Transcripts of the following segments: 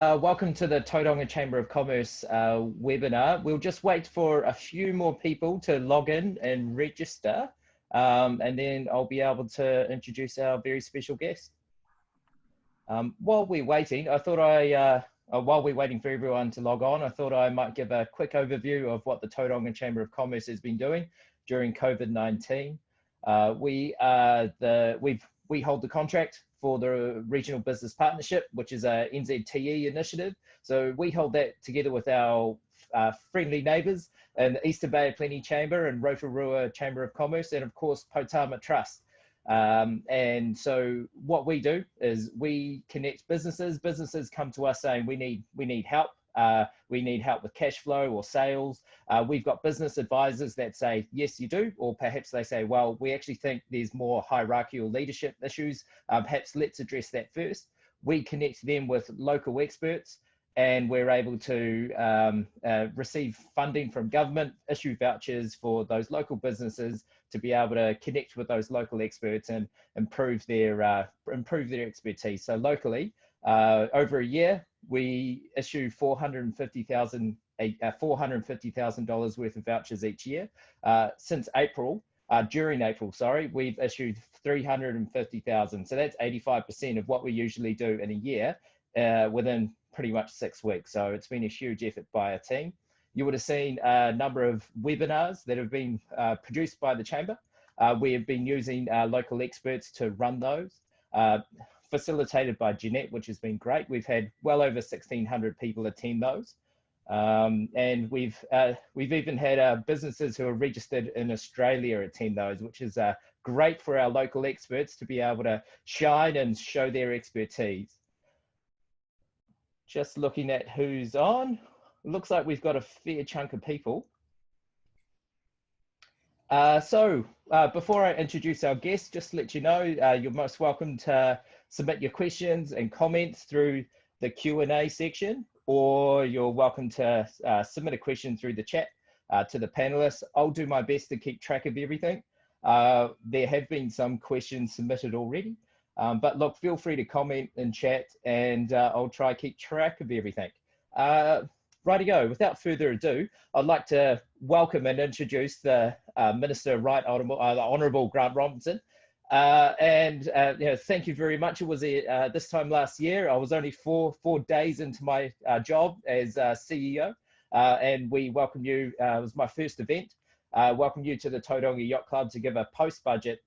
Welcome to the Tauranga Chamber of Commerce webinar. We'll just wait for a few more people to log in and register, and then I'll be able to introduce our very special guest. While we're waiting, while we're waiting for everyone to log on, I thought I might give a quick overview of what the Tauranga Chamber of Commerce has been doing during COVID-19. We hold the contract for the Regional Business Partnership, which is a NZTE initiative. So we hold that together with our friendly neighbours in the Eastern Bay of Plenty Chamber and Rotorua Chamber of Commerce, and of course Potama Trust. And so what we do is we connect businesses. Businesses come to us saying we need help. We need help with cash flow or sales. We've got business advisors that say, yes, you do. Or perhaps they say, well, we actually think there's more hierarchical leadership issues. Perhaps let's address that first. We connect them with local experts, and we're able to receive funding from government, issue vouchers for those local businesses to be able to connect with those local experts and improve their expertise. So locally, over a year, we issue $450,000 worth of vouchers each year. Since April, during April, we've issued 350,000. So that's 85% of what we usually do in a year within pretty much 6 weeks. So it's been a huge effort by our team. You would have seen a number of webinars that have been produced by the Chamber. We have been using local experts to run those. Facilitated by Jeanette, which has been great. We've had well over 1,600 people attend those. And we've even had businesses who are registered in Australia attend those, which is great for our local experts to be able to shine and show their expertise. Just looking at who's on, it looks like we've got a fair chunk of people. Before I introduce our guest, just to let you know, you're most welcome to submit your questions and comments through the Q&A section, or you're welcome to submit a question through the chat to the panelists. I'll do my best to keep track of everything. There have been some questions submitted already, but look, feel free to comment in chat, and I'll try to keep track of everything. Righty-go, without further ado, I'd like to welcome and introduce the Minister of Right, the Honourable Grant Robertson. Thank you very much. It was this time last year. I was only four days into my job as CEO, and we welcome you. It was my first event. Welcome you to the Tauranga Yacht Club to give a post-budget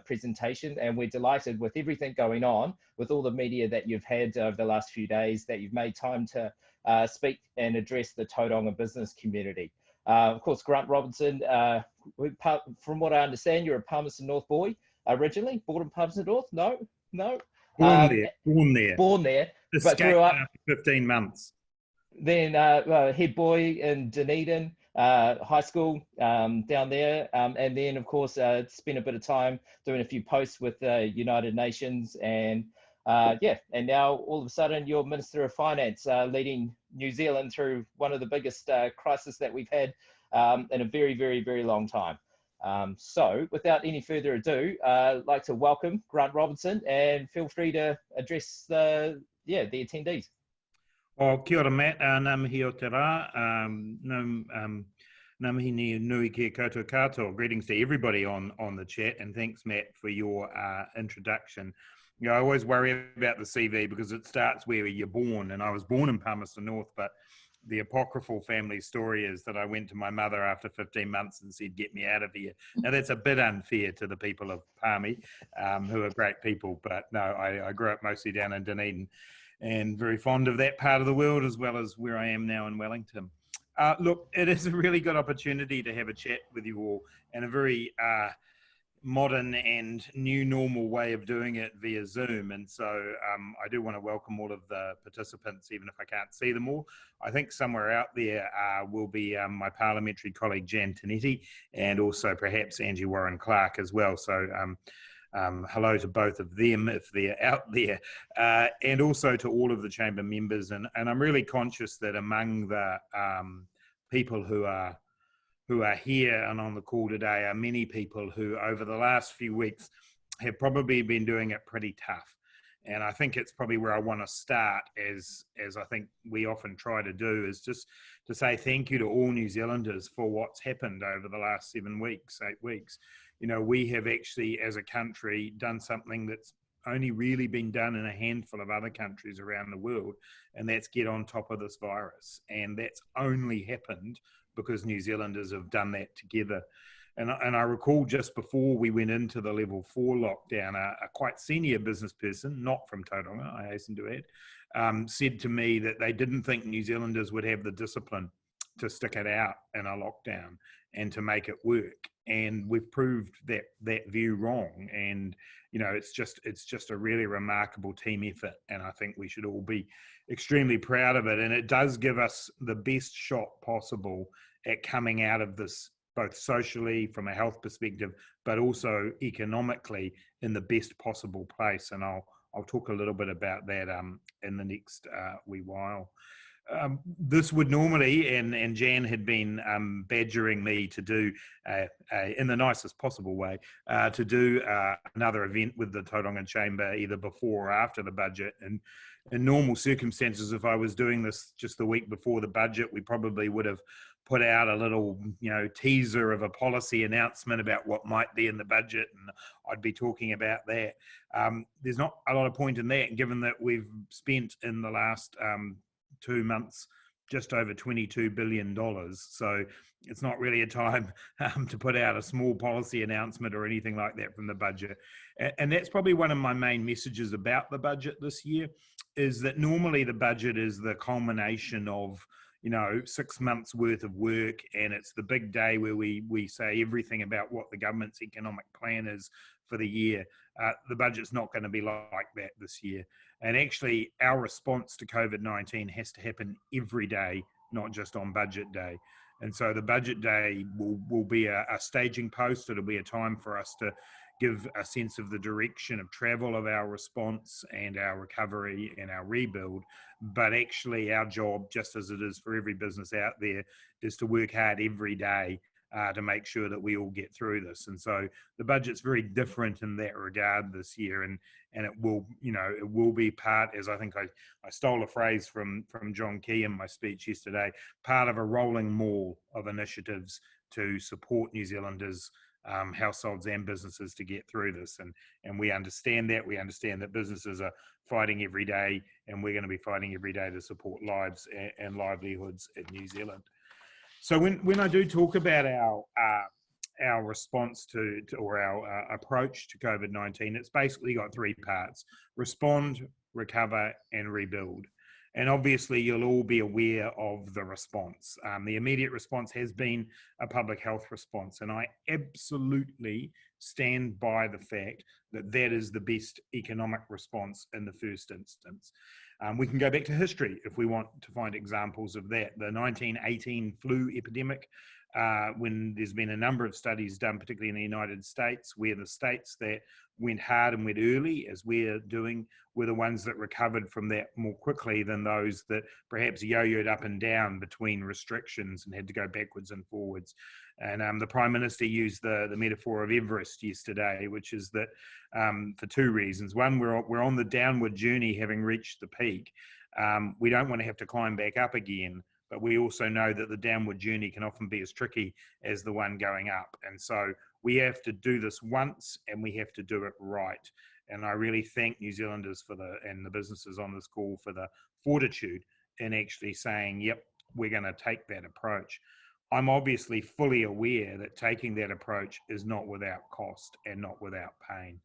presentation, and we're delighted with everything going on, with all the media that you've had over the last few days, that you've made time to speak and address the Tauranga business community. Of course, Grant Robertson, from what I understand, you're a Palmerston North boy originally, born in Palmerston North? No? Born there, but grew up after 15 months. Then head boy in Dunedin High School down there, and then of course spent a bit of time doing a few posts with the United Nations, and and now all of a sudden you're Minister of Finance, leading New Zealand through one of the biggest crises that we've had in a very, very, very long time. So without any further ado, I'd like to welcome Grant Robertson, and feel free to address the attendees. Well, kia ora, Matt. Ngā mihi o te rā. Ngā mihi ni nui ki koutou katoa. Greetings to everybody on the chat, and thanks, Matt, for your introduction. You know, I always worry about the CV because it starts where you're born, and I was born in Palmerston North, but the apocryphal family story is that I went to my mother after 15 months and said, get me out of here. Now, that's a bit unfair to the people of Palmy, who are great people, but no, I grew up mostly down in Dunedin and very fond of that part of the world, as well as where I am now in Wellington. Look, it is a really good opportunity to have a chat with you all, and a very modern and new normal way of doing it via Zoom. And so I do want to welcome all of the participants, even if I can't see them all. I think somewhere out there will be my parliamentary colleague Jan Tinetti, and also perhaps Angie Warren Clark as well. So hello to both of them if they're out there, and also to all of the chamber members. And I'm really conscious that among the people who are here and on the call today are many people who over the last few weeks have probably been doing it pretty tough. And I think it's probably where I want to start, as I think we often try to do, is just to say thank you to all New Zealanders for what's happened over the last 7 weeks, 8 weeks. You know, we have actually, as a country, done something that's only really been done in a handful of other countries around the world, and that's get on top of this virus. And that's only happened because New Zealanders have done that together. And I recall just before we went into the level 4 lockdown, a quite senior business person, not from Tauranga, I hasten to add, said to me that they didn't think New Zealanders would have the discipline to stick it out in a lockdown and to make it work. And we've proved that view wrong. And, you know, it's just a really remarkable team effort. And I think we should all be extremely proud of it. And it does give us the best shot possible at coming out of this, both socially from a health perspective, but also economically in the best possible place. And I'll talk a little bit about that in the next wee while. This would normally, and Jan had been badgering me to do, in the nicest possible way, to do another event with the Tauranga Chamber either before or after the budget. And in normal circumstances, if I was doing this just the week before the budget, we probably would have put out a little, you know, teaser of a policy announcement about what might be in the budget, and I'd be talking about that. There's not a lot of point in that, given that we've spent in the last 2 months just over $22 billion. So it's not really a time to put out a small policy announcement or anything like that from the budget. And that's probably one of my main messages about the budget this year, is that normally the budget is the culmination of, you know, 6 months worth of work, and it's the big day where we say everything about what the government's economic plan is for the year. The budget's not going to be like that this year. And actually, our response to COVID-19 has to happen every day, not just on budget day. And so the budget day will be a staging post. It'll be a time for us to give a sense of the direction of travel of our response and our recovery and our rebuild. But actually our job, just as it is for every business out there, is to work hard every day to make sure that we all get through this. And so the budget's very different in that regard this year, and it will, you know, it will be part, as I think I stole a phrase from John Key in my speech yesterday, part of a rolling mall of initiatives to support New Zealanders, households and businesses to get through this. And we understand that. We understand that businesses are fighting every day, and we're going to be fighting every day to support lives and livelihoods in New Zealand. So when I do talk about our response to or our approach to COVID-19, it's basically got 3 parts: respond, recover, and rebuild. And obviously, you'll all be aware of the response. The immediate response has been a public health response, and I absolutely stand by the fact that that is the best economic response in the first instance. We can go back to history if we want to find examples of that. The 1918 flu epidemic, when there's been a number of studies done, particularly in the United States, where the states that went hard and went early, as we're doing, were the ones that recovered from that more quickly than those that perhaps yo-yoed up and down between restrictions and had to go backwards and forwards. And the Prime Minister used the metaphor of Everest yesterday, which is that for 2 reasons. One, we're on the downward journey, having reached the peak. We don't want to have to climb back up again, but we also know that the downward journey can often be as tricky as the one going up. And so we have to do this once, and we have to do it right. And I really thank New Zealanders and the businesses on this call for the fortitude in actually saying, yep, we're going to take that approach. I'm obviously fully aware that taking that approach is not without cost and not without pain.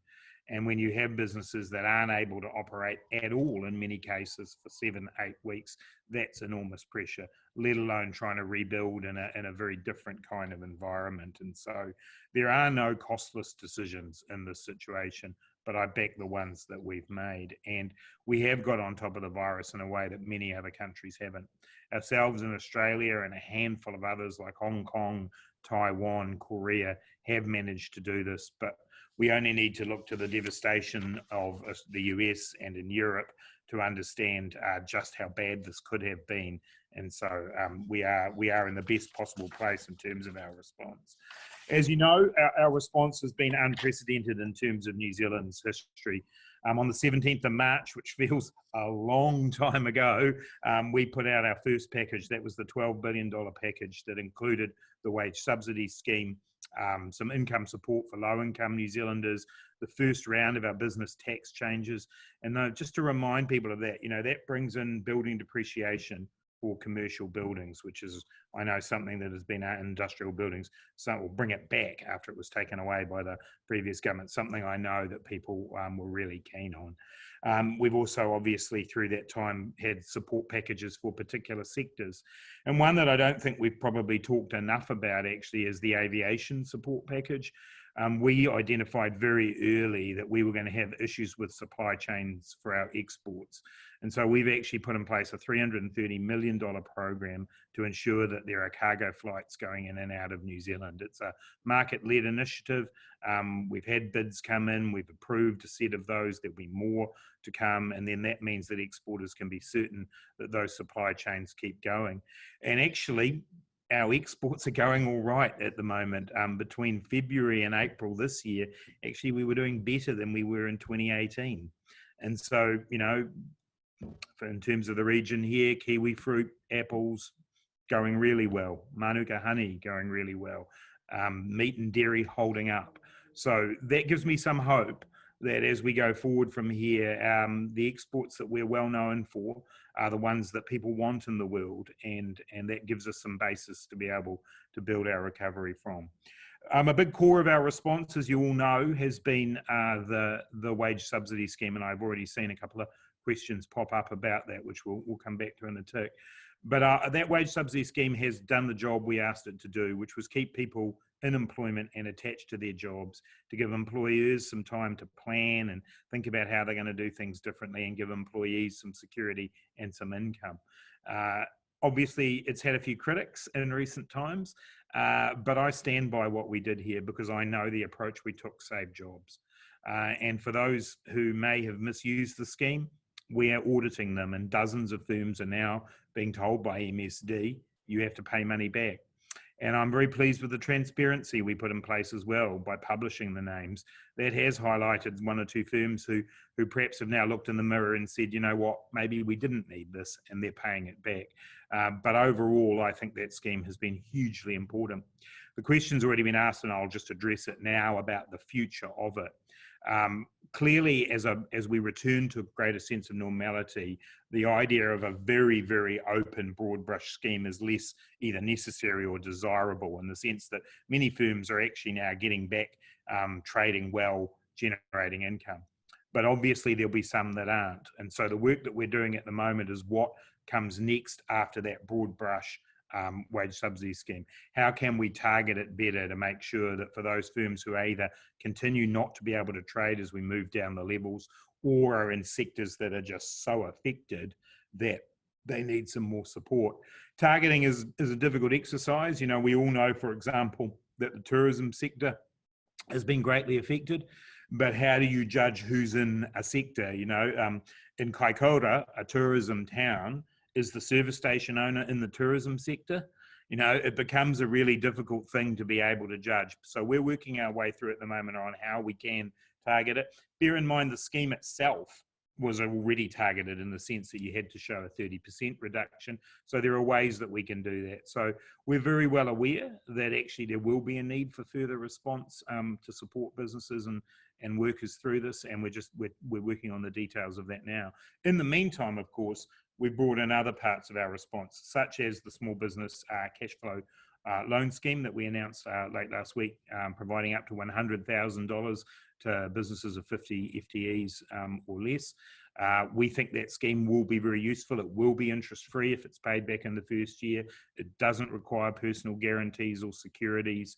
And when you have businesses that aren't able to operate at all, in many cases for 7, 8 weeks, that's enormous pressure, let alone trying to rebuild in a very different kind of environment. And so there are no costless decisions in this situation, but I back the ones that we've made. And we have got on top of the virus in a way that many other countries haven't. Ourselves in Australia and a handful of others like Hong Kong, Taiwan, Korea have managed to do this, but we only need to look to the devastation of the US and in Europe to understand just how bad this could have been. And so we are in the best possible place in terms of our response. As you know, our response has been unprecedented in terms of New Zealand's history. On the 17th of March, which feels a long time ago, we put out our first package. That was the $12 billion package that included the wage subsidy scheme, some income support for low-income New Zealanders, the first round of our business tax changes. And just to remind people of that, that brings in building depreciation for commercial buildings, which is, I know, something that has been industrial buildings. So we'll bring it back after it was taken away by the previous government, something I know that people were really keen on. We've also obviously through that time had support packages for particular sectors. And one that I don't think we've probably talked enough about actually is the aviation support package. We identified very early that we were going to have issues with supply chains for our exports. And so we've actually put in place a $330 million program to ensure that there are cargo flights going in and out of New Zealand. It's a market-led initiative. We've had bids come in, we've approved a set of those, there'll be more to come, and then that means that exporters can be certain that those supply chains keep going. And actually, our exports are going all right at the moment. Between February and April this year, actually, we were doing better than we were in 2018. And so, in terms of the region here, kiwi fruit, apples, going really well. Manuka honey going really well. Meat and dairy holding up. So that gives me some hope that as we go forward from here, the exports that we're well known for are the ones that people want in the world, and that gives us some basis to be able to build our recovery from. A big core of our response, as you all know, has been the wage subsidy scheme, and I've already seen a couple of questions pop up about that, which we'll come back to in a tick. But that wage subsidy scheme has done the job we asked it to do, which was keep people in employment and attached to their jobs, to give employers some time to plan and think about how they're going to do things differently, and give employees some security and some income. Obviously, it's had a few critics in recent times, but I stand by what we did here because I know the approach we took saved jobs. And for those who may have misused the scheme, we are auditing them, and dozens of firms are now being told by MSD, you have to pay money back. And I'm very pleased with the transparency we put in place as well by publishing the names. That has highlighted one or two firms who perhaps have now looked in the mirror and said, you know what, maybe we didn't need this, and they're paying it back. But overall, I think that scheme has been hugely important. The question's already been asked, and I'll just address it now about the future of it. Clearly, as we return to a greater sense of normality, the idea of a very, very open, broad brush scheme is less either necessary or desirable, in the sense that many firms are actually now getting back trading well, generating income. But obviously there'll be some that aren't. And so the work that we're doing at the moment is what comes next after that broad brush wage subsidy scheme. How can we target it better to make sure that for those firms who either continue not to be able to trade as we move down the levels, or are in sectors that are just so affected that they need some more support. Targeting is a difficult exercise. We all know, for example, that the tourism sector has been greatly affected, but how do you judge who's in a sector? In Kaikoura, a tourism town, is the service station owner in the tourism sector? It becomes a really difficult thing to be able to judge. So we're working our way through at the moment on how we can target it. Bear in mind the scheme itself was already targeted in the sense that you had to show a 30% reduction. So there are ways that we can do that. So we're very well aware that actually there will be a need for further response to support businesses and workers through this, and we're working on the details of that now. In the meantime, of course, we've brought in other parts of our response, such as the small business cash flow loan scheme that we announced late last week, providing up to $100,000 to businesses of 50 FTEs or less. We think that scheme will be very useful. It will be interest-free if it's paid back in the first year. It doesn't require personal guarantees or securities.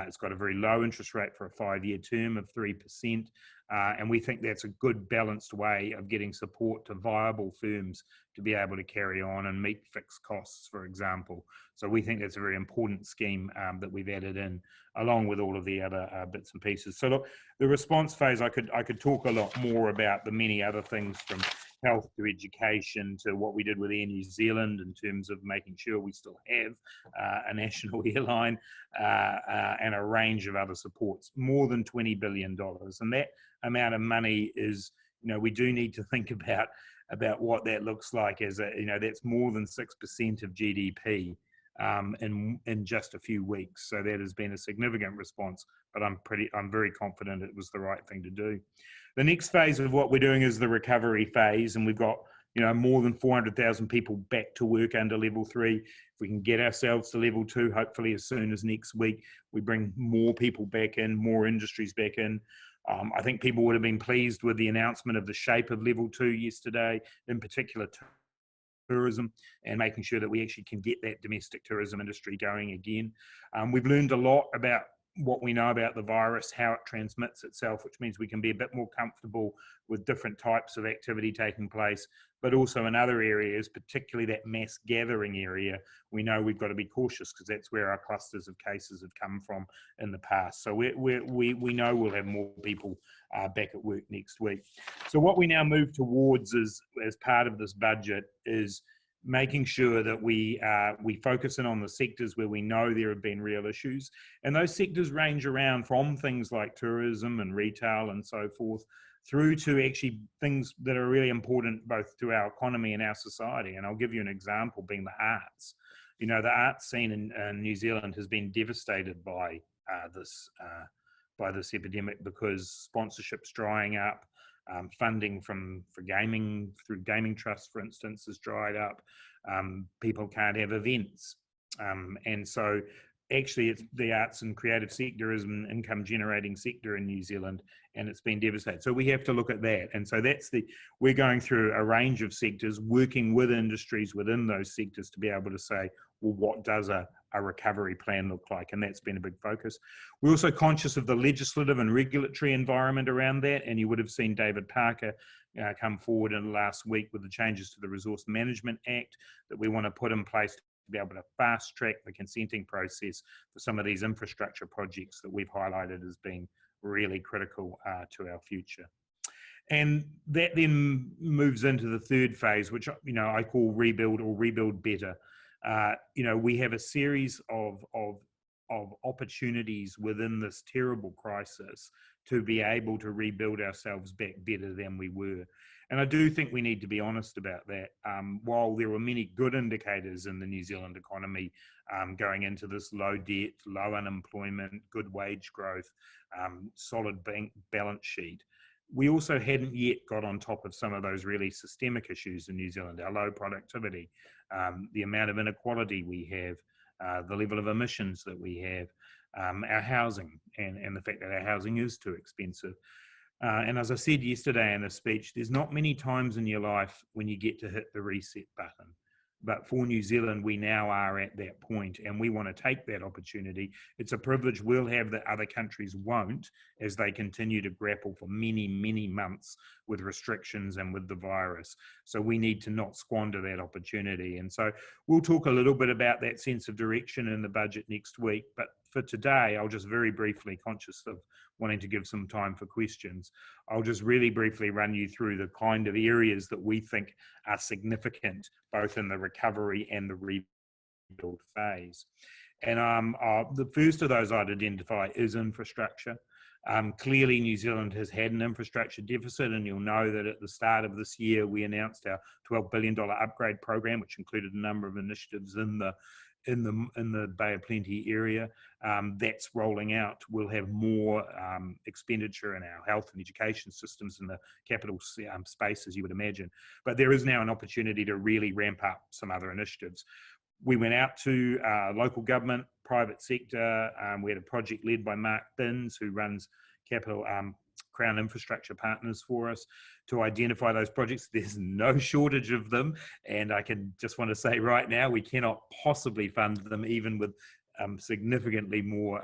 It's got a very low interest rate for a 5-year term of 3%. And we think that's a good balanced way of getting support to viable firms to be able to carry on and meet fixed costs, for example. So we think that's a very important scheme that we've added in, along with all of the other bits and pieces. So look, the response phase, I could talk a lot more about the many other things, from health to education to what we did with Air New Zealand in terms of making sure we still have a national airline and a range of other supports, more than $20 billion. And that amount of money is, we do need to think about what that looks like as that's more than 6% of GDP in just a few weeks. So that has been a significant response, but I'm very confident it was the right thing to do. The next phase of what we're doing is the recovery phase, and we've got more than 400,000 people back to work under level 3. If we can get ourselves to level 2, hopefully as soon as next week, we bring more people back in, more industries back in. I think people would have been pleased with the announcement of the shape of level 2 yesterday, in particular tourism, and making sure that we actually can get that domestic tourism industry going again. We've learned a lot about what we know about the virus, how it transmits itself, which means we can be a bit more comfortable with different types of activity taking place, but also in other areas, particularly that mass gathering area, we know we've got to be cautious because that's where our clusters of cases have come from in the past. So we know we'll have more people back at work next week. So what we now move towards is, as part of this budget, is making sure that we focus in on the sectors where we know there have been real issues. And those sectors range around from things like tourism and retail and so forth, through to actually things that are really important both to our economy and our society. And I'll give you an example, being the arts. The arts scene in New Zealand has been devastated by this epidemic, because sponsorship's drying up. Funding for gaming through gaming trusts, for instance, has dried up. People can't have events, and so actually it's the arts and creative sector is an income generating sector in New Zealand, and it's been devastated. So we have to look at that. And so we're going through a range of sectors, working with industries within those sectors to be able to say, well, what does a recovery plan look like? And that's been a big focus. We're also conscious of the legislative and regulatory environment around that. And you would have seen David Parker come forward in the last week with the changes to the Resource Management Act that we want to put in place to be able to fast track the consenting process for some of these infrastructure projects that we've highlighted as being really critical to our future. And that then moves into the third phase, which I call rebuild or rebuild better. We have a series of opportunities within this terrible crisis to be able to rebuild ourselves back better than we were. And I do think we need to be honest about that. While there were many good indicators in the New Zealand economy going into this, low debt, low unemployment, good wage growth, solid bank balance sheet, we also hadn't yet got on top of some of those really systemic issues in New Zealand, our low productivity, the amount of inequality we have, the level of emissions that we have, our housing, and the fact that our housing is too expensive. And as I said yesterday in a speech, there's not many times in your life when you get to hit the reset button. But for New Zealand, we now are at that point, and we want to take that opportunity. It's a privilege we'll have that other countries won't, as they continue to grapple for many, many months with restrictions and with the virus. So we need to not squander that opportunity. And so we'll talk a little bit about that sense of direction in the budget next week. But for today, I'll just very briefly, conscious of wanting to give some time for questions, I'll just really briefly run you through the kind of areas that we think are significant, both in the recovery and the rebuild phase. And the first of those I'd identify is infrastructure. Clearly, New Zealand has had an infrastructure deficit, and you'll know that at the start of this year, we announced our $12 billion upgrade program, which included a number of initiatives in the Bay of Plenty area. That's rolling out. We'll have more expenditure in our health and education systems in the capital space, as you would imagine. But there is now an opportunity to really ramp up some other initiatives. We went out to local government, private sector. We had a project led by Mark Binns, who runs Capital Crown Infrastructure Partners for us, to identify those projects. There's no shortage of them, and I can just want to say right now, we cannot possibly fund them even with significantly more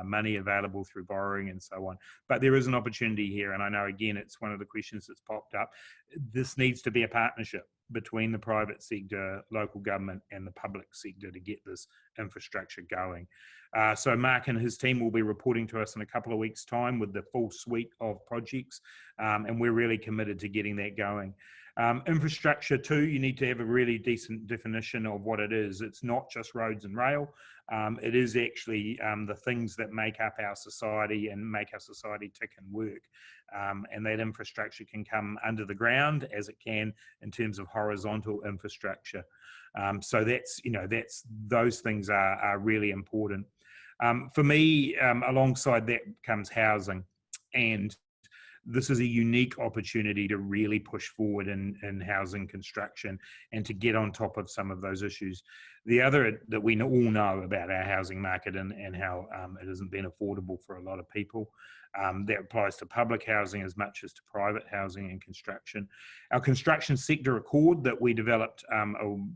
money available through borrowing and so on. But there is an opportunity here, and I know, again, it's one of the questions that's popped up. This needs to be a partnership. between the private sector, local government and the public sector to get this infrastructure going. So Mark and his team will be reporting to us in a couple of weeks' time with the full suite of projects, and we're really committed to getting that going. Infrastructure too, you need to have a really decent definition of what it is. It's not just roads and rail. It is actually the things that make up our society and make our society tick and work. And that infrastructure can come under the ground as it can in terms of horizontal infrastructure. So that's, those things are really important. For me, alongside that comes housing. And this is a unique opportunity to really push forward in housing construction and to get on top of some of those issues. The other that we all know about our housing market and how it hasn't been affordable for a lot of people. That applies to public housing as much as to private housing and construction. Our construction sector accord that we developed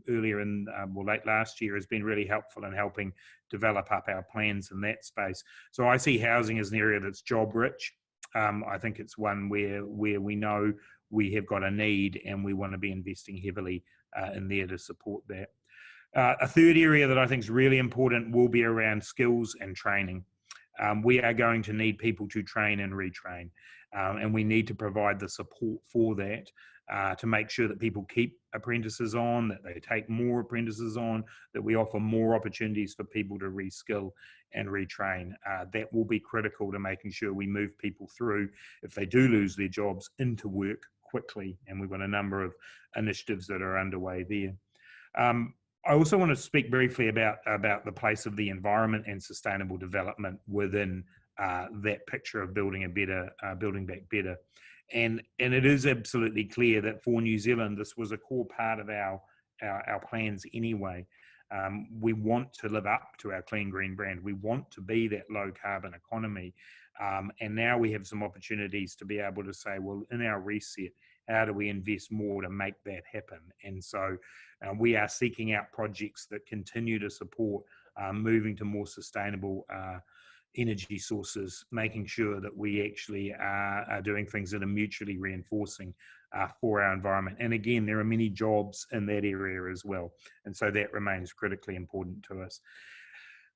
earlier in, late last year has been really helpful in helping develop up our plans in that space. So I see housing as an area that's job rich. I think it's one where we know we have got a need and we want to be investing heavily in there to support that. A third area that I think is really important will be around skills and training. We are going to need people to train and retrain, and we need to provide the support for that to make sure that people keep apprentices on, that they take more apprentices on, that we offer more opportunities for people to reskill and retrain. That will be critical to making sure we move people through, if they do lose their jobs, into work quickly. And we've got a number of initiatives that are underway there. I also want to speak briefly about the place of the environment and sustainable development within that picture of building back better. And it is absolutely clear that for New Zealand, this was a core part of our plans anyway. We want to live up to our clean green brand. We want to be that low carbon economy. And now we have some opportunities to be able to say, well, in our reset, how do we invest more to make that happen? And so we are seeking out projects that continue to support moving to more sustainable energy sources, making sure that we actually are doing things that are mutually reinforcing for our environment. And again, there are many jobs in that area as well. And so that remains critically important to us.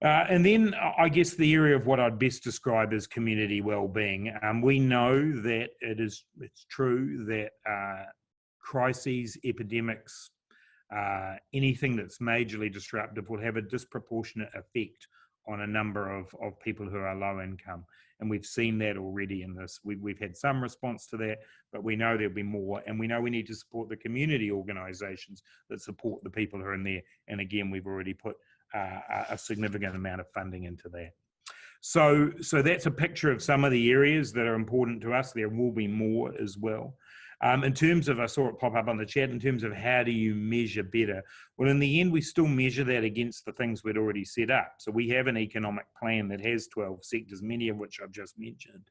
And then I guess the area of what I'd best describe as community well-being. We know that it's true that crises, epidemics, anything that's majorly disruptive will have a disproportionate effect on a number of people who are low income. And we've seen that already in this. We've had some response to that, but we know there'll be more. And we know we need to support the community organisations that support the people who are in there. And again, we've already put a significant amount of funding into that. So that's a picture of some of the areas that are important to us. There will be more as well. In terms of, I saw it pop up on the chat, in terms of how do you measure better? Well, in the end, we still measure that against the things we'd already set up. So we have an economic plan that has 12 sectors, many of which I've just mentioned.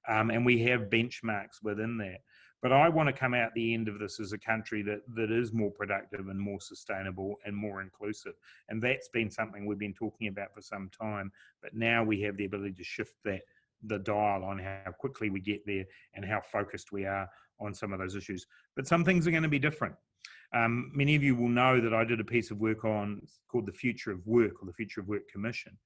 And we have benchmarks within that. But I want to come out the end of this as a country that is more productive and more sustainable and more inclusive. And that's been something we've been talking about for some time. But now we have the ability to shift the dial on how quickly we get there and how focused we are on some of those issues. But some things are going to be different. Many of you will know that I did a piece of work called the Future of Work, or the Future of Work Commission.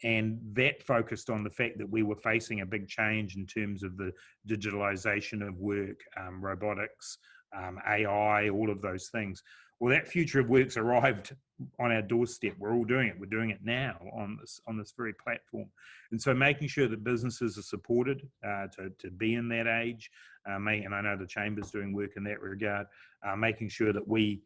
And that focused on the fact that we were facing a big change in terms of the digitalization of work, robotics, AI, all of those things. Well, that future of work's arrived on our doorstep. We're all doing it. We're doing it now on this very platform. And so making sure that businesses are supported to be in that age, and I know the Chamber's doing work in that regard, making sure that we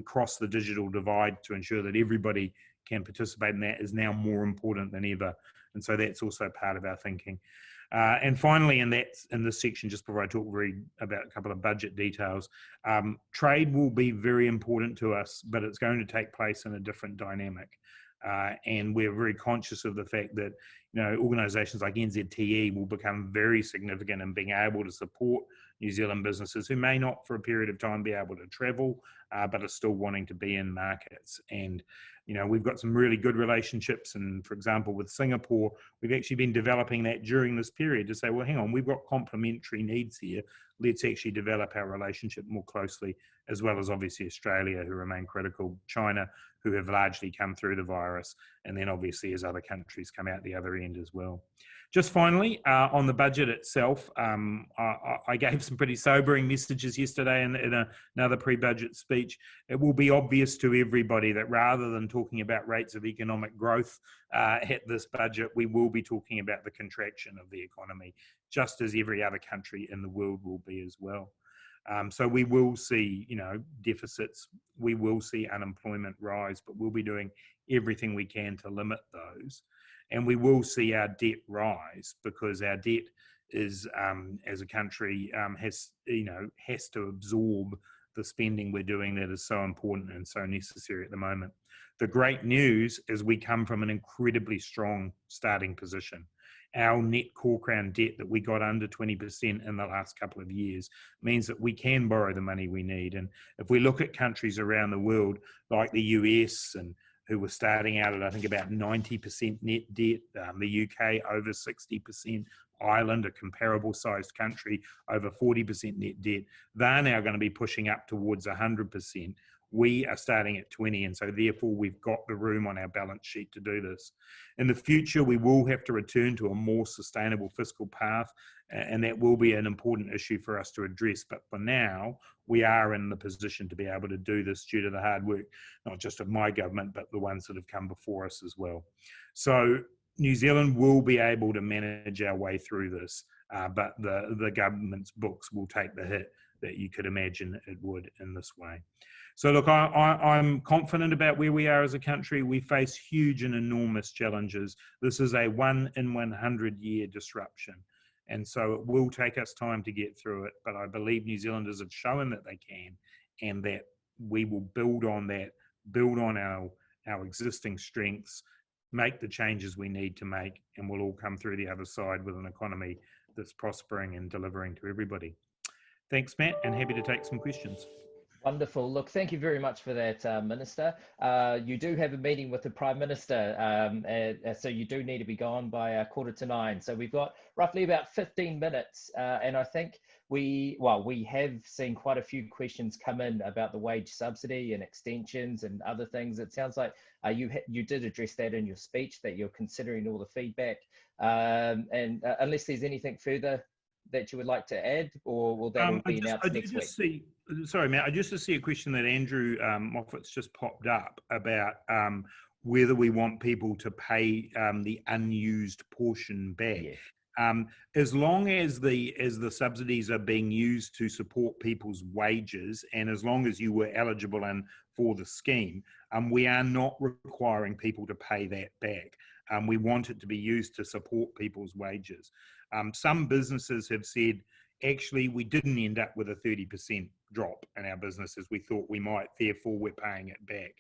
cross the digital divide to ensure that everybody can participate in that is now more important than ever. And so that's also part of our thinking. And finally, in this section, just before I talk about a couple of budget details, trade will be very important to us, but it's going to take place in a different dynamic. And we're very conscious of the fact that organisations like NZTE will become very significant in being able to support New Zealand businesses who may not for a period of time be able to travel, but are still wanting to be in markets. And we've got some really good relationships, and for example with Singapore, we've actually been developing that during this period to say, well, hang on, we've got complementary needs here. let's actually develop our relationship more closely, as well as obviously Australia, who remain critical, China, who have largely come through the virus, and then obviously as other countries come out the other end as well. Just finally, on the budget itself, I gave some pretty sobering messages yesterday in another pre-budget speech. It will be obvious to everybody that rather than talking about rates of economic growth at this budget, we will be talking about the contraction of the economy, just as every other country in the world will be as well. So we will see, deficits. We will see unemployment rise, but we'll be doing everything we can to limit those. And we will see our debt rise, because our debt is, as a country, has to absorb the spending we're doing that is so important and so necessary at the moment. The great news is we come from an incredibly strong starting position. Our net core crown debt that we got under 20% in the last couple of years means that we can borrow the money we need. And if we look at countries around the world like the US, and who were starting out at, I think, about 90% net debt, the UK over 60%, Ireland, a comparable sized country, over 40% net debt, they're now going to be pushing up towards 100%. We are starting at 20, and so therefore we've got the room on our balance sheet to do this. In the future, we will have to return to a more sustainable fiscal path, and that will be an important issue for us to address. But for now, we are in the position to be able to do this due to the hard work, not just of my government, but the ones that have come before us as well. So New Zealand will be able to manage our way through this, but the government's books will take the hit that you could imagine it would in this way. So look, I'm confident about where we are as a country. We face huge and enormous challenges. This is a 1 in 100 year disruption. And so it will take us time to get through it, but I believe New Zealanders have shown that they can, and that we will build on that, build on our existing strengths, make the changes we need to make, and we'll all come through the other side with an economy that's prospering and delivering to everybody. Thanks, Matt, and happy to take some questions. Wonderful. Look, thank you very much for that, Minister. You do have a meeting with the Prime Minister, so you do need to be gone by 9:15. So we've got roughly about 15 minutes, and I think we have seen quite a few questions come in about the wage subsidy and extensions and other things. It sounds like you did address that in your speech, that you're considering all the feedback. And unless there's anything further that you would like to add, or will that all be announced next week? Sorry, Matt, I just see a question that Andrew Moffat's just popped up about whether we want people to pay the unused portion back. Yeah. As long as the subsidies are being used to support people's wages, and as long as you were eligible for the scheme, we are not requiring people to pay that back. We want it to be used to support people's wages. Some businesses have said, actually, we didn't end up with a 30% drop in our business as we thought we might, therefore we're paying it back.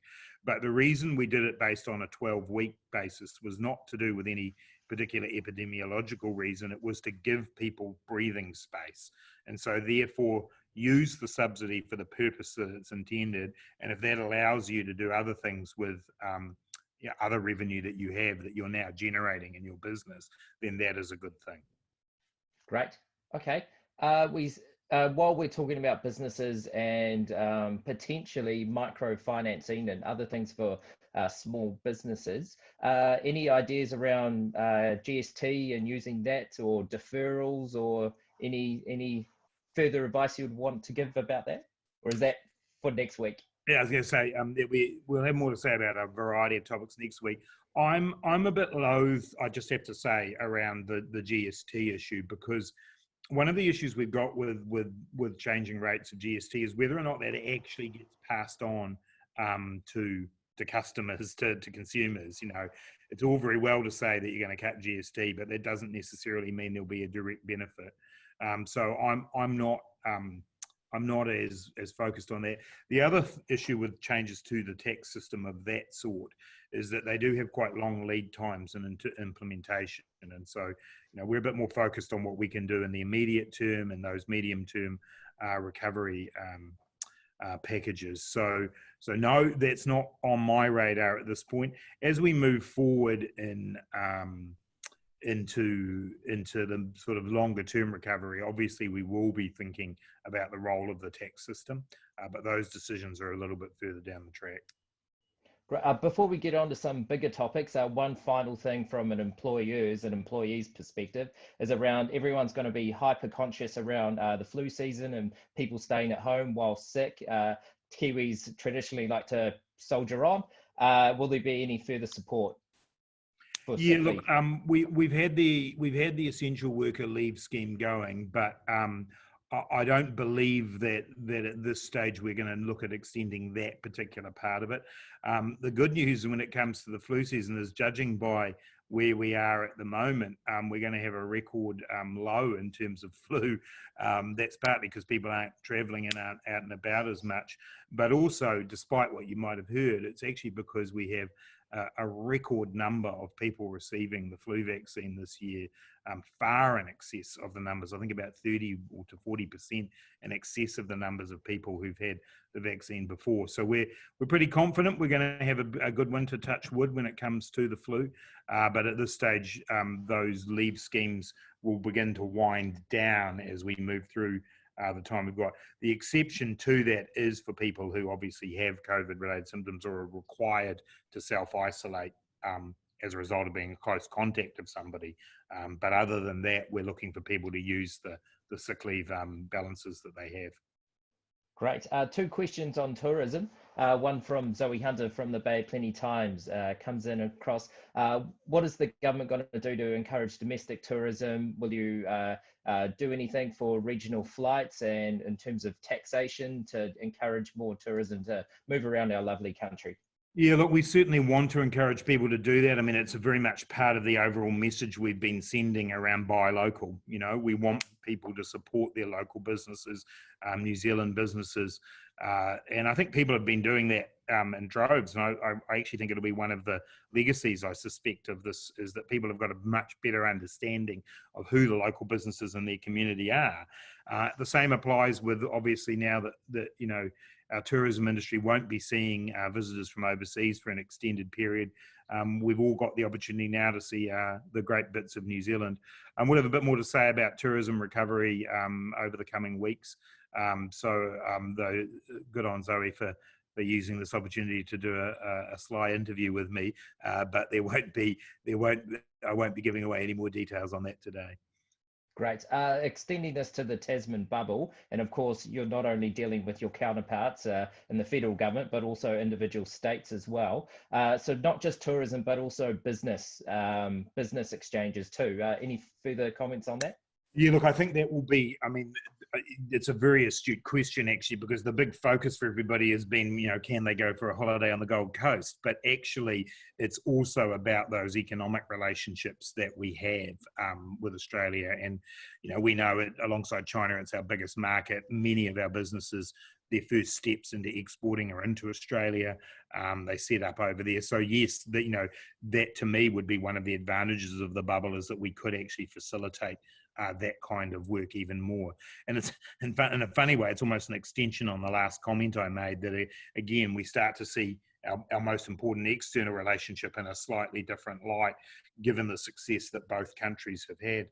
But the reason we did it based on a 12-week basis was not to do with any particular epidemiological reason. It was to give people breathing space. And so therefore, use the subsidy for the purpose that it's intended. And if that allows you to do other things with other revenue that you have that you're now generating in your business, then that is a good thing. Great. Okay. While we're talking about businesses and potentially microfinancing and other things for small businesses, any ideas around GST and using that, or deferrals, or any further advice you would want to give about that? Or is that for next week? Yeah, I was going to say that we'll have more to say about a variety of topics next week. I'm a bit loath, I just have to say, around the GST issue, because one of the issues we've got with changing rates of GST is whether or not that actually gets passed on to customers, to consumers. It's all very well to say that you're going to cut GST, but that doesn't necessarily mean there'll be a direct benefit. So I'm not as focused on that. The other issue with changes to the tax system of that sort is that they do have quite long lead times in implementation. And so, we're a bit more focused on what we can do in the immediate term and those medium-term recovery packages. So no, that's not on my radar at this point. As we move forward in into the sort of longer term recovery. Obviously, we will be thinking about the role of the tax system, but those decisions are a little bit further down the track. Before we get on to some bigger topics, one final thing from an employer's and employee's perspective is around everyone's going to be hyper conscious around the flu season and people staying at home while sick. Kiwis traditionally like to soldier on. Will there be any further support? Yeah, look, we've had the essential worker leave scheme going, but I don't believe that at this stage we're going to look at extending that particular part of it. The good news when it comes to the flu season is, judging by where we are at the moment, we're going to have a record low in terms of flu. That's partly because people aren't travelling and aren't out and about as much, but also, despite what you might have heard, it's actually because we have a record number of people receiving the flu vaccine this year, far in excess of the numbers, I think about 30 or to 40% in excess of the numbers of people who've had the vaccine before. So we're pretty confident we're going to have a good winter, touch wood, when it comes to the flu. But at this stage, those leave schemes will begin to wind down as we move through the time we've got. The exception to that is for people who obviously have COVID-related symptoms or are required to self-isolate as a result of being in close contact of somebody. But other than that, we're looking for people to use the sick leave balances that they have. Great. Two questions on tourism. One from Zoe Hunter from the Bay Plenty Times comes in across. What is the government going to do to encourage domestic tourism? Will you do anything for regional flights and in terms of taxation to encourage more tourism to move around our lovely country? Yeah, look, we certainly want to encourage people to do that. I mean, it's a very much part of the overall message we've been sending around buy local. You know, we want people to support their local businesses, New Zealand businesses. And I think people have been doing that in droves. And I actually think it'll be one of the legacies, I suspect, of this, is that people have got a much better understanding of who the local businesses in their community are. The same applies with, obviously, now that you know, our tourism industry won't be seeing visitors from overseas for an extended period. We've all got the opportunity now to see the great bits of New Zealand. We'll have a bit more to say about tourism recovery over the coming weeks. Though, good on Zoe for using this opportunity to do a sly interview with me, but I won't be giving away any more details on that today. Great. Extending this to the Tasman bubble, and of course, you're not only dealing with your counterparts in the federal government, but also individual states as well. So not just tourism, but also business exchanges too. Any further comments on that? Yeah, look, I think that will be, I mean, it's a very astute question, actually, because the big focus for everybody has been, you know, can they go for a holiday on the Gold Coast? But actually, it's also about those economic relationships that we have with Australia. And, you know, we know it, alongside China, it's our biggest market. Many of our businesses, their first steps into exporting are into Australia. They set up over there. So yes, you know, that to me would be one of the advantages of the bubble, is that we could actually facilitate that kind of work even more. And it's in a funny way, it's almost an extension on the last comment I made, that again, we start to see our most important external relationship in a slightly different light, given the success that both countries have had.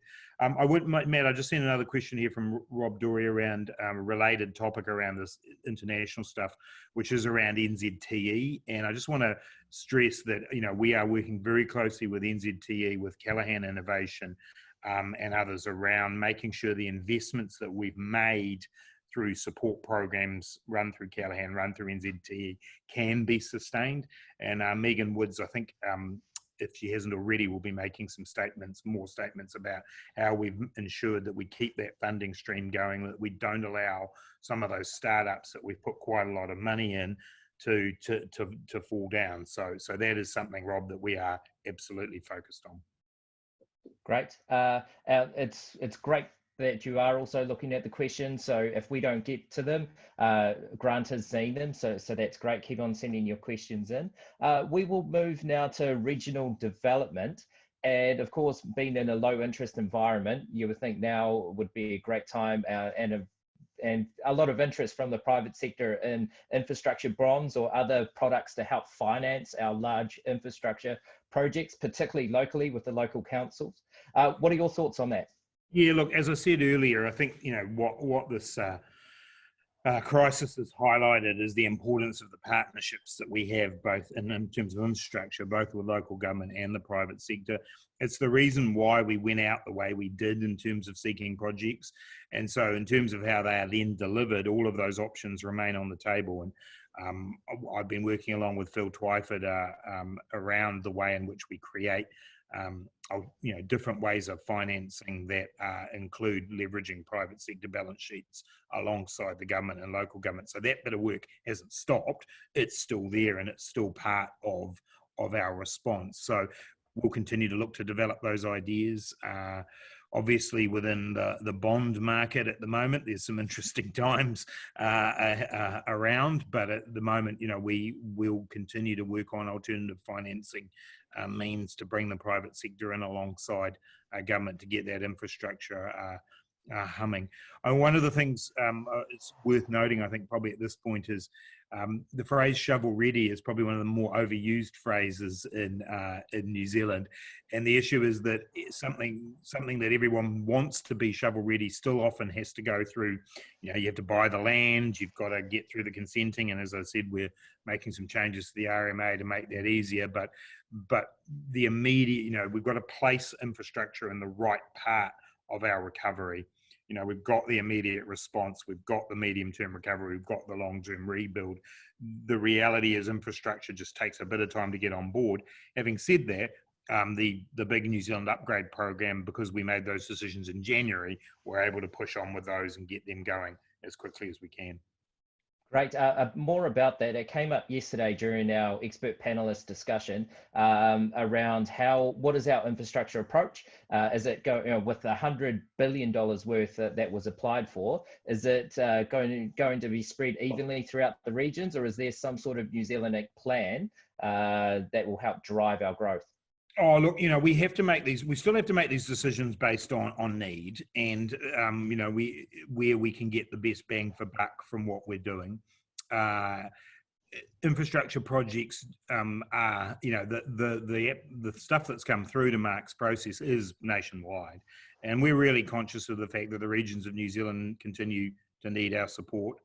Matt, I just seen another question here from Rob Dory around a related topic around this international stuff, which is around NZTE. And I just want to stress that, you know, we are working very closely with NZTE, with Callaghan Innovation, and others around making sure the investments that we've made through support programs run through Callaghan, run through NZTE, can be sustained. And Megan Woods, I think, if she hasn't already, will be making some more statements about how we've ensured that we keep that funding stream going, that we don't allow some of those startups that we've put quite a lot of money in to fall down. So that is something, Rob, that we are absolutely focused on. Great. It's great that you are also looking at the questions. So if we don't get to them, Grant has seen them. So that's great. Keep on sending your questions in. We will move now to regional development. And of course, being in a low interest environment, you would think now would be a great time and a and a lot of interest from the private sector in infrastructure bonds or other products to help finance our large infrastructure projects, particularly locally with the local councils. What are your thoughts on that? Yeah, look, as I said earlier, I think, you know, what this crisis has highlighted is the importance of the partnerships that we have, both in terms of infrastructure, both with local government and the private sector. It's the reason why we went out the way we did in terms of seeking projects. And so in terms of how they are then delivered, all of those options remain on the table. And I've been working along with Phil Twyford around the way in which we create different ways of financing that include leveraging private sector balance sheets alongside the government and local government. So that bit of work hasn't stopped. It's still there and it's still part of our response. So we'll continue to look to develop those ideas. Obviously, within the bond market at the moment, there's some interesting times around, but at the moment, you know, we will continue to work on alternative financing means to bring the private sector in alongside government to get that infrastructure humming. One of the things it's worth noting, I think, probably at this point is the phrase shovel ready is probably one of the more overused phrases in New Zealand. And the issue is that something that everyone wants to be shovel ready still often has to go through, you know, you have to buy the land, you've got to get through the consenting. And as I said, we're making some changes to the RMA to make that easier. But the immediate, you know, we've got to place infrastructure in the right part of our recovery. You know, we've got the immediate response, we've got the medium-term recovery, we've got the long-term rebuild. The reality is infrastructure just takes a bit of time to get on board. Having said that, the big New Zealand upgrade program, because we made those decisions in January, we're able to push on with those and get them going as quickly as we can. Great. More about that. It came up yesterday during our expert panelist discussion around what is our infrastructure approach? Is it with $100 billion worth that was applied for? Is it going to be spread evenly throughout the regions, or is there some sort of New Zealand plan that will help drive our growth? Oh, look, you know, we still have to make these decisions based on need and, you know, where we can get the best bang for buck from what we're doing. Infrastructure projects are, you know, the stuff that's come through to Mark's process is nationwide. And we're really conscious of the fact that the regions of New Zealand continue to need our support.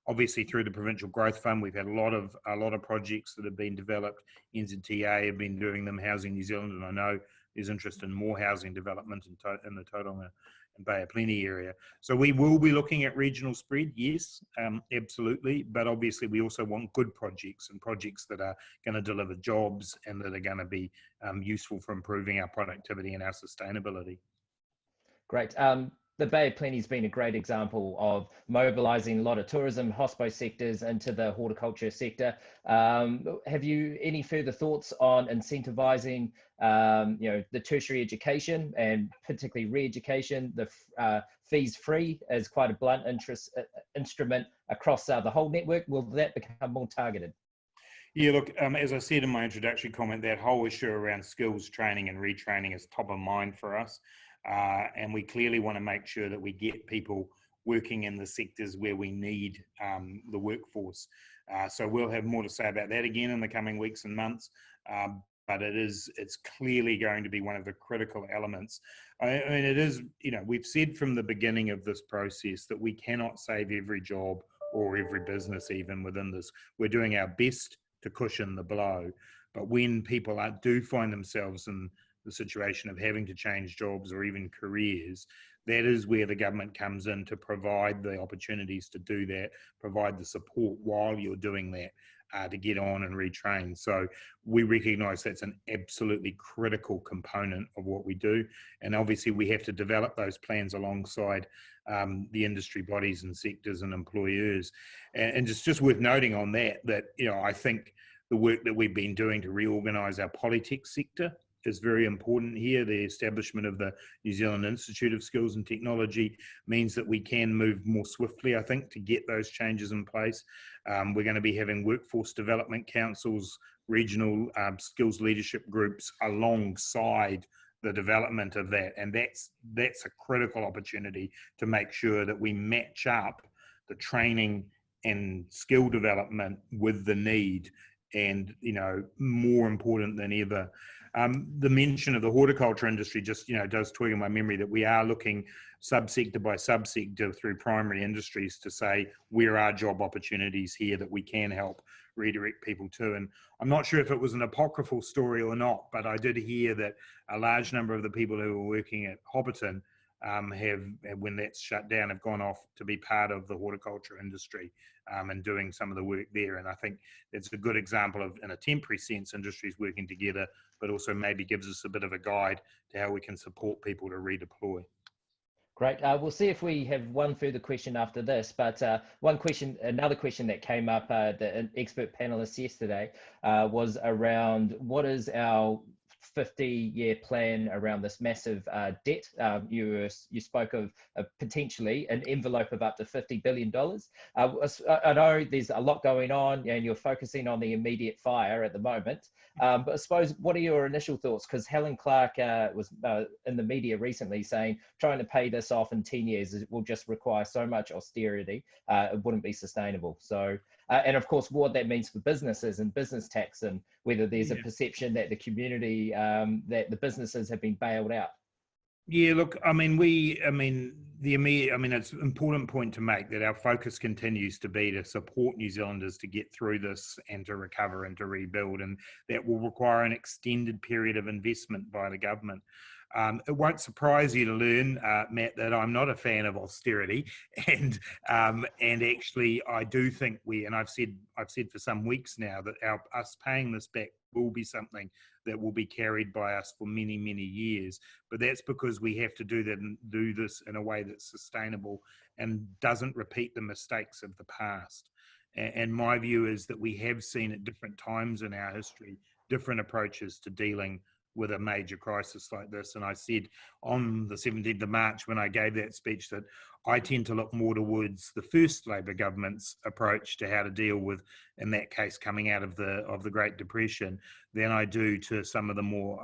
Obviously, through the Provincial Growth Fund, we've had a lot of projects that have been developed. NZTA have been doing them, Housing New Zealand, and I know there's interest in more housing development in the Tauranga and Bay of Plenty area. So we will be looking at regional spread, yes, absolutely. But obviously, we also want good projects and projects that are going to deliver jobs and that are going to be useful for improving our productivity and our sustainability. Great. The Bay of Plenty has been a great example of mobilising a lot of tourism, hospo sectors into the horticulture sector. Have you any further thoughts on incentivising, the tertiary education and particularly re-education, the fees free as quite a blunt instrument across the whole network? Will that become more targeted? Yeah, look, as I said in my introductory comment, that whole issue around skills training and retraining is top of mind for us. And we clearly want to make sure that we get people working in the sectors where we need the workforce. So we'll have more to say about that again in the coming weeks and months. But it's clearly going to be one of the critical elements. I mean, it is, you know, we've said from the beginning of this process that we cannot save every job or every business even within this. We're doing our best to cushion the blow. But when people do find themselves in the situation of having to change jobs or even careers, that is where the government comes in to provide the opportunities to do that, provide the support while you're doing that to get on and retrain. So we recognise that's an absolutely critical component of what we do. And obviously we have to develop those plans alongside the industry bodies and sectors and employers. And just worth noting on that, you know, I think the work that we've been doing to reorganise our politics sector is very important here. The establishment of the New Zealand Institute of Skills and Technology means that we can move more swiftly, I think, to get those changes in place. We're going to be having workforce development councils, regional skills leadership groups alongside the development of that. And that's a critical opportunity to make sure that we match up the training and skill development with the need. And, more important than ever, the mention of the horticulture industry just, does twig in my memory that we are looking subsector by subsector through primary industries to say where are job opportunities here that we can help redirect people to. And I'm not sure if it was an apocryphal story or not, but I did hear that a large number of the people who were working at Robertson have, when that's shut down, have gone off to be part of the horticulture industry and doing some of the work there. And I think it's a good example of, in a temporary sense, industries working together, but also maybe gives us a bit of a guide to how we can support people to redeploy. Great. We'll see if we have one further question after this, but another question that came up, the expert panelists yesterday was around what is our 50-year plan around this massive debt. You spoke of potentially an envelope of up to $50 billion. I know there's a lot going on and you're focusing on the immediate fire at the moment, but I suppose, what are your initial thoughts? Because Helen Clark was in the media recently saying trying to pay this off in 10 years will just require so much austerity, it wouldn't be sustainable. So, and of course, what that means for businesses and business tax, and whether there's a perception that the community, that the businesses have been bailed out. Yeah, look, it's an important point to make that our focus continues to be to support New Zealanders to get through this and to recover and to rebuild, and that will require an extended period of investment by the government. It won't surprise you to learn, Matt, that I'm not a fan of austerity, and actually I do think I've said for some weeks now that us paying this back will be something that will be carried by us for many, many years. But that's because we have to do this in a way that's sustainable and doesn't repeat the mistakes of the past. And my view is that we have seen at different times in our history different approaches to dealing with a major crisis like this. And I said on the 17th of March, when I gave that speech, that I tend to look more towards the first Labor government's approach to how to deal with, in that case, coming out of the Great Depression, than I do to some of the more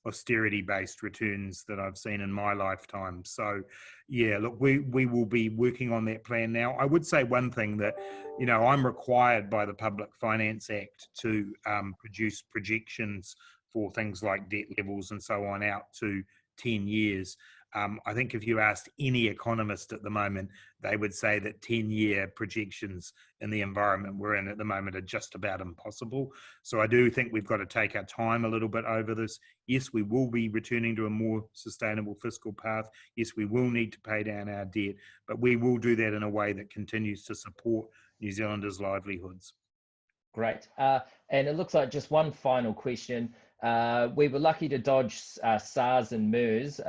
austerity-based returns that I've seen in my lifetime. So, yeah, look, we will be working on that plan now. I would say one thing that, I'm required by the Public Finance Act to produce projections for things like debt levels and so on out to 10 years. I think if you asked any economist at the moment, they would say that 10-year projections in the environment we're in at the moment are just about impossible. So I do think we've got to take our time a little bit over this. Yes, we will be returning to a more sustainable fiscal path. Yes, we will need to pay down our debt, but we will do that in a way that continues to support New Zealanders' livelihoods. Great. And it looks like just one final question. We were lucky to dodge SARS and MERS.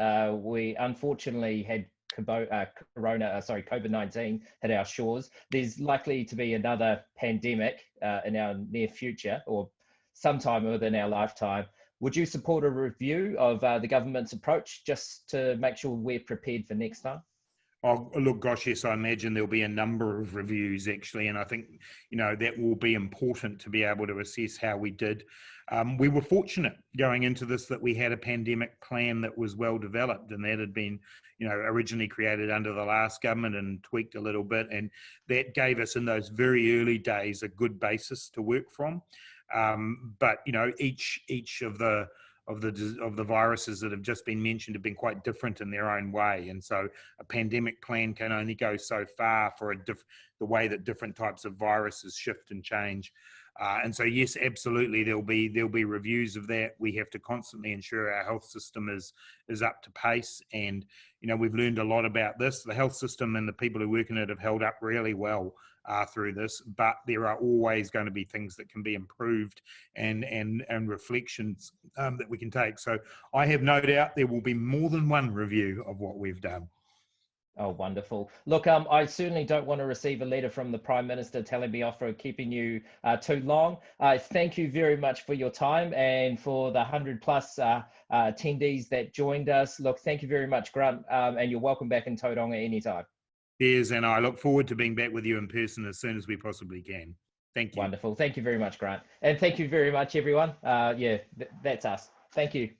We unfortunately had COVID-19 hit our shores. There's likely to be another pandemic in our near future, or sometime within our lifetime. Would you support a review of the government's approach just to make sure we're prepared for next time? Oh, look, gosh, yes, I imagine there'll be a number of reviews, actually, and I think, that will be important to be able to assess how we did. We were fortunate going into this that we had a pandemic plan that was well developed, and that had been, originally created under the last government and tweaked a little bit, and that gave us in those very early days a good basis to work from. But each of the viruses that have just been mentioned have been quite different in their own way, and so a pandemic plan can only go so far for the way that different types of viruses shift and change. And so, yes, absolutely, there'll be reviews of that. We have to constantly ensure our health system is up to pace, and we've learned a lot about this. The health system and the people who work in it have held up really well through this, but there are always going to be things that can be improved and reflections that we can take. So I have no doubt there will be more than one review of what we've done. Oh, wonderful. Look, I certainly don't want to receive a letter from the Prime Minister telling me off for keeping you too long. Thank you very much for your time and for the 100 plus attendees that joined us. Look, thank you very much, Grant, and you're welcome back in Tauranga anytime. Cheers, and I look forward to being back with you in person as soon as we possibly can. Thank you. Wonderful. Thank you very much, Grant. And thank you very much, everyone. That's us. Thank you.